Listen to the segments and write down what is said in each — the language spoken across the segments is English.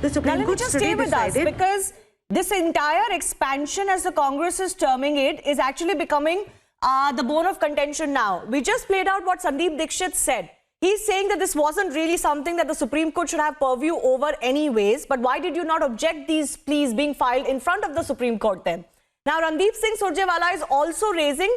the Supreme Court just stay with us, because this entire expansion, as the Congress is terming it, is actually becoming the bone of contention now. We just played out what Sandeep Dixit said. He's saying that this wasn't really something that the Supreme Court should have purview over anyways, but why did you not object these pleas being filed in front of the Supreme Court then? Now, Randeep Singh Surjewala is also raising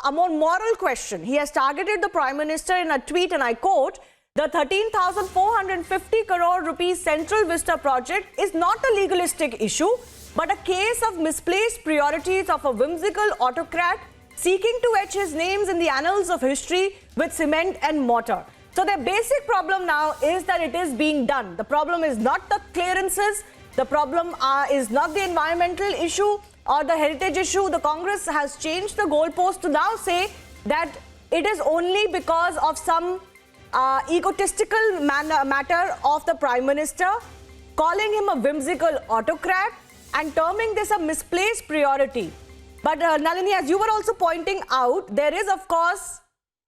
a more moral question. He has targeted the Prime Minister in a tweet, and I quote, "The 13,450 crore rupees Central Vista project is not a legalistic issue, but a case of misplaced priorities of a whimsical autocrat seeking to etch his names in the annals of history with cement and mortar." So their basic problem now is that it is being done. The problem is not the clearances. The problem is not the environmental issue or the heritage issue. The Congress has changed the goalpost to now say that it is only because of some egotistical matter of the Prime Minister, calling him a whimsical autocrat and terming this a misplaced priority. But Nalini, as you were also pointing out, there is of course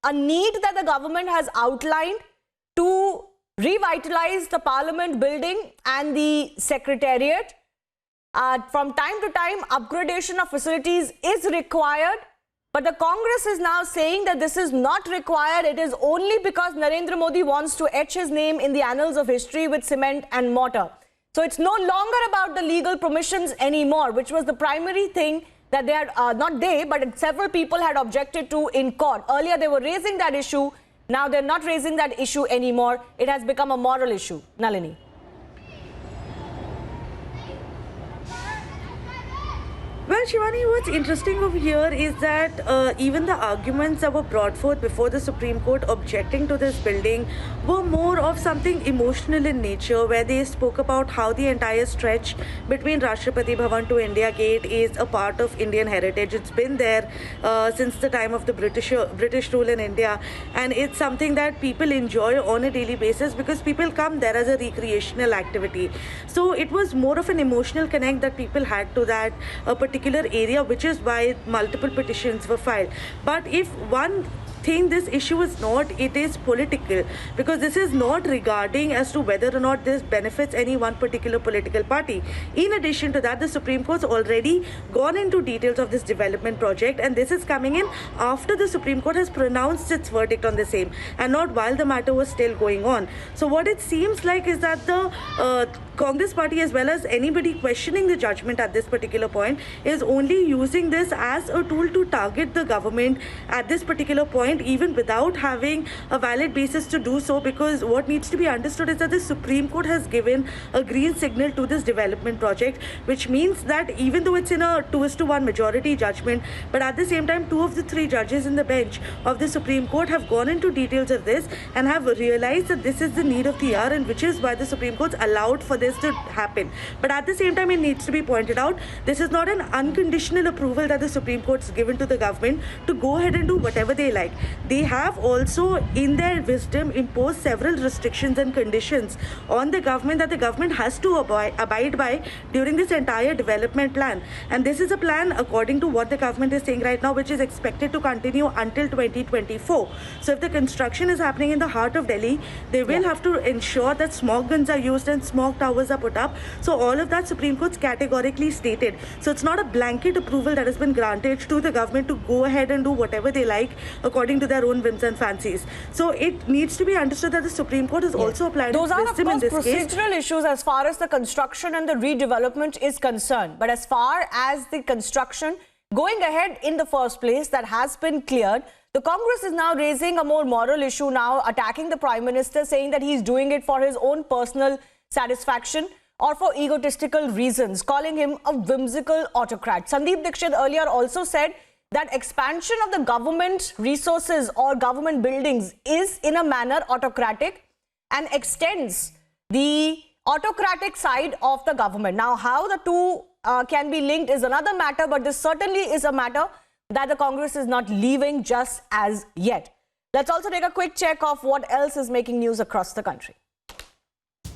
a need that the government has outlined to revitalize the Parliament building and the Secretariat. From time to time, upgradation of facilities is required. But the Congress is now saying that this is not required. It is only because Narendra Modi wants to etch his name in the annals of history with cement and mortar. So it's no longer about the legal permissions anymore, which was the primary thing that they had, not they, but several people had objected to in court. Earlier, they were raising that issue. Now they're not raising that issue anymore. It has become a moral issue. Nalini. Well, Shivani, what's interesting over here is that even the arguments that were brought forth before the Supreme Court objecting to this building were more of something emotional in nature, where they spoke about how the entire stretch between Rashtrapati Bhavan to India Gate is a part of Indian heritage. It's been there since the time of the British rule in India, and it's something that people enjoy on a daily basis because people come there as a recreational activity. So it was more of an emotional connect that people had to that particular area, which is why multiple petitions were filed. But if one thing this issue is not, it is political, because this is not regarding as to whether or not this benefits any one particular political party. In addition to that, the Supreme Court's already gone into details of this development project, and this is coming in after the Supreme Court has pronounced its verdict on the same, and not while the matter was still going on. So what it seems like is that the Congress party, as well as anybody questioning the judgment at this particular point, is only using this as a tool to target the government at this particular point, even without having a valid basis to do so, because what needs to be understood is that the Supreme Court has given a green signal to this development project, which means that even though it's in a 2:1 majority judgment, but at the same time, 2 of the 3 judges in the bench of the Supreme Court have gone into details of this and have realized that this is the need of the hour, and which is why the Supreme Court's allowed for this to happen. But at the same time, it needs to be pointed out, this is not an unconditional approval that the Supreme Court's given to the government to go ahead and do whatever they like. They have also, in their wisdom, imposed several restrictions and conditions on the government that the government has to abide by during this entire development plan. And this is a plan, according to what the government is saying right now, which is expected to continue until 2024. So if the construction is happening in the heart of Delhi, they will have to ensure that smog guns are used and smog towers are put up. So all of that Supreme Court's categorically stated. So it's not a blanket approval that has been granted to the government to go ahead and do whatever they like according to their own whims and fancies. So it needs to be understood that the Supreme Court has also applied those are, of course, procedural case. issues as far as the construction and the redevelopment is concerned. But as far as the construction going ahead in the first place, that has been cleared. The Congress is now raising a more moral issue now, attacking the Prime Minister, saying that he's doing it for his own personal satisfaction or for egotistical reasons, calling him a whimsical autocrat. Sandeep Dixit earlier also said that expansion of the government resources or government buildings is in a manner autocratic and extends the autocratic side of the government. Now, how the two can be linked is another matter, but this certainly is a matter that the Congress is not leaving just as yet. Let's also take a quick check of what else is making news across the country.